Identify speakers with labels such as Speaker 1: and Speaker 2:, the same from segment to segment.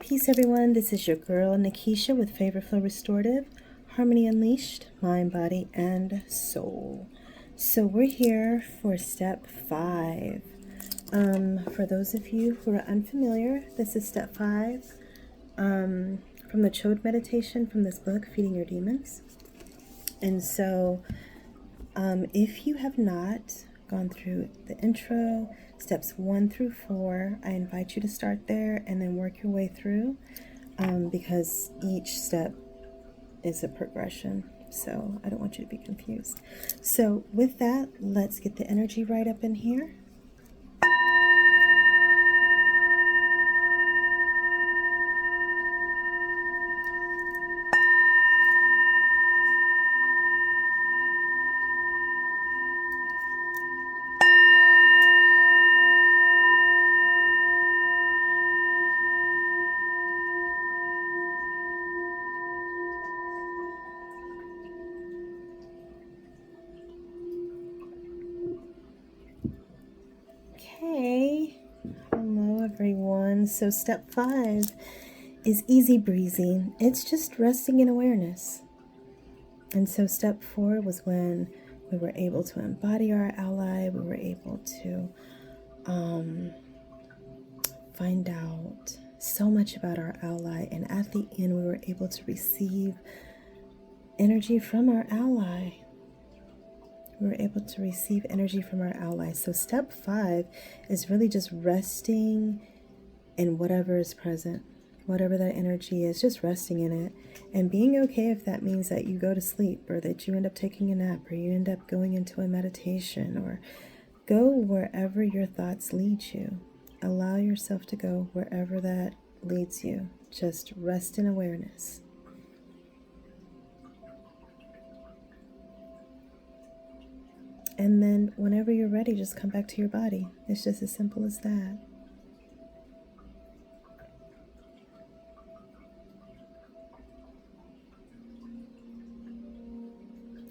Speaker 1: Peace, everyone. This is your girl, Nikisha, with FavorFlowRestorative, Harmony Unleashed, Mind, Body, and Soul. So we're here for step 5. For those of you who are unfamiliar, this is step 5 from the Chode meditation from this book, Feeding Your Demons. And so if you have not gone through the intro, steps 1 through 4, I invite you to start there and then work your way through, because each step is a progression. So I don't want you to be confused. So with that, let's get the energy right up in here. Okay, hello everyone. So step 5 is easy breezy. It's just resting in awareness. And so step 4 was when we were able to embody our ally. We were able to find out so much about our ally. And at the end, we were able to receive energy from our ally. We were able to receive energy from our ally. So step 5 is really just resting in whatever is present, whatever that energy is, just resting in it and being okay if that means that you go to sleep or that you end up taking a nap or you end up going into a meditation or go wherever your thoughts lead you. Allow yourself to go wherever that leads you. Just rest in awareness. And then whenever you're ready, just come back to your body. It's just as simple as that.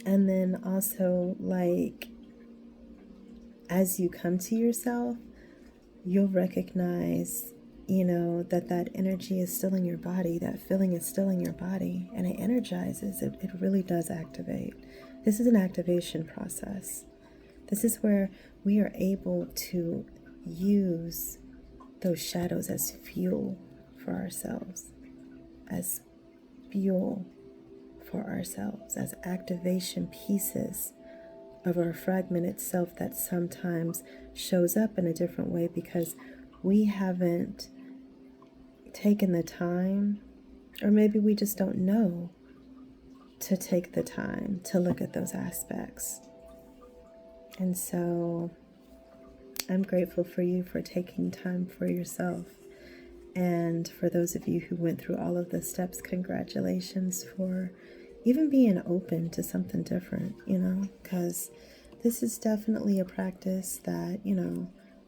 Speaker 1: And then also, like, as you come to yourself, you'll recognize, that energy is still in your body, that feeling is still in your body, and it energizes. It really does activate. This is an activation process. This is where we are able to use those shadows as fuel for ourselves, as fuel for ourselves, as activation pieces of our fragmented self that sometimes shows up in a different way because we haven't taken the time, or maybe we just don't know to take the time to look at those aspects. And so I'm grateful for you for taking time for yourself. And for those of you who went through all of the steps, congratulations for even being open to something different, because this is definitely a practice that,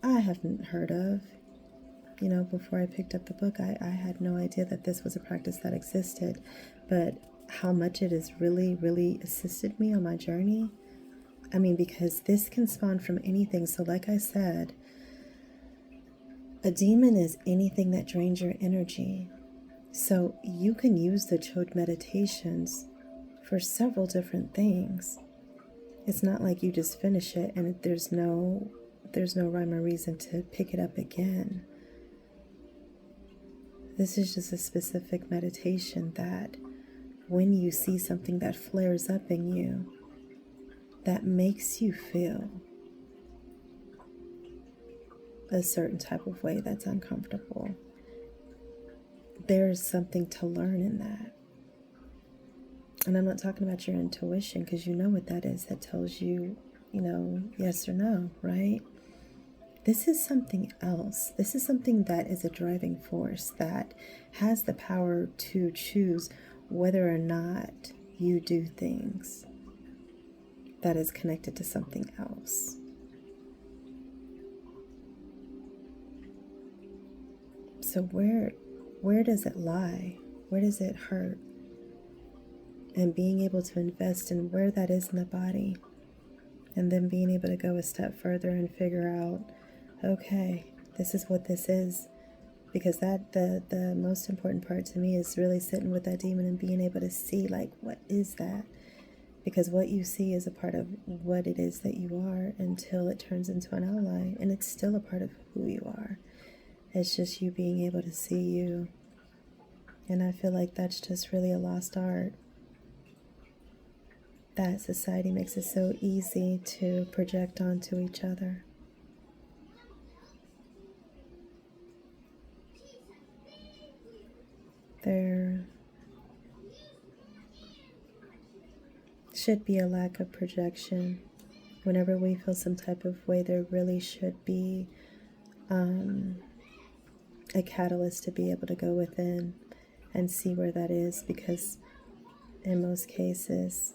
Speaker 1: I haven't heard of. Before I picked up the book, I had no idea that this was a practice that existed, but how much it has really, really assisted me on my journey. Because this can spawn from anything. So like I said, a demon is anything that drains your energy. So you can use the Chode meditations for several different things. It's not like you just finish it and there's no rhyme or reason to pick it up again. This is just a specific meditation that when you see something that flares up in you, that makes you feel a certain type of way that's uncomfortable, there's something to learn in that. And I'm not talking about your intuition, because you know what that is. That tells you, yes or no, right? This is something else. This is something that is a driving force that has the power to choose whether or not you do things that is connected to something else. So where does it lie? Where does it hurt? And being able to invest in where that is in the body, and then being able to go a step further and figure out, okay, this is what this is. Because the most important part to me is really sitting with that demon and being able to see, like, what is that? Because what you see is a part of what it is that you are until it turns into an ally. And it's still a part of who you are. It's just you being able to see you. And I feel like that's just really a lost art. That society makes it so easy to project onto each other. There should be a lack of projection. Whenever we feel some type of way, there really should be a catalyst to be able to go within and see where that is, because in most cases,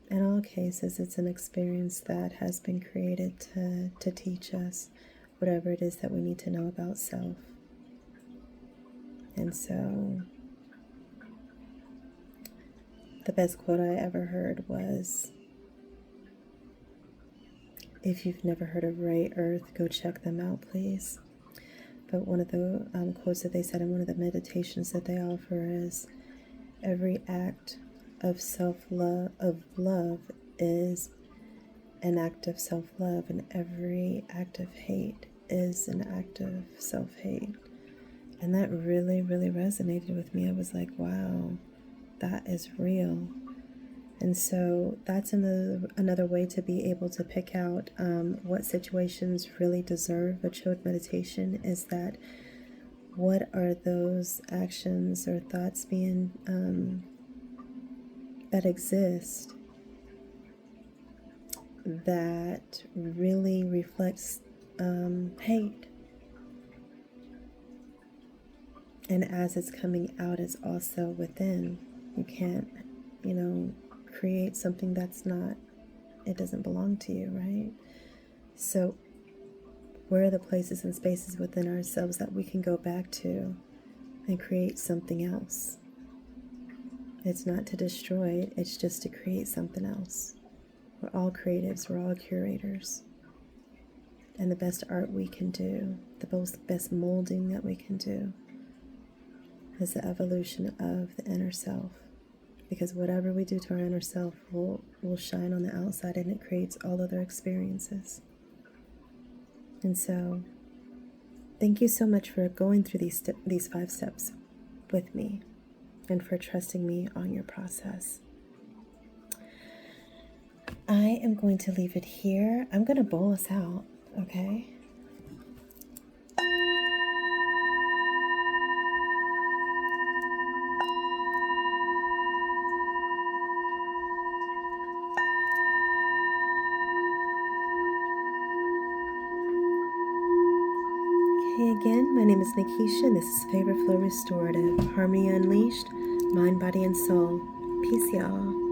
Speaker 1: in all cases, it's an experience that has been created to teach us whatever it is that we need to know about self. And so the best quote I ever heard was, "If you've never heard of Ray Earth, go check them out, please." But one of the quotes that they said in one of the meditations that they offer is, every act of self-love, of love, is an act of self-love, and every act of hate is an act of self-hate. And that really, really resonated with me. I was like, wow, that is real. And so that's another way to be able to pick out what situations really deserve a chilled meditation, is that what are those actions or thoughts being that exist that really reflects hate. And as it's coming out, it's also within. You can't, create something that's not, it doesn't belong to you, right? So where are the places and spaces within ourselves that we can go back to and create something else? It's not to destroy it, it's just to create something else. We're all creatives, we're all curators. And the best art we can do, the best molding that we can do, is the evolution of the inner self. Because whatever we do to our inner self will shine on the outside, and it creates all other experiences. And so, thank you so much for going through these 5 steps with me, and for trusting me on your process. I am going to leave it here. I'm going to bowl us out, okay? Again, my name is Nikisha, and this is FavorFlowRestorative. Harmony Unleashed, Mind, Body, and Soul. Peace, y'all.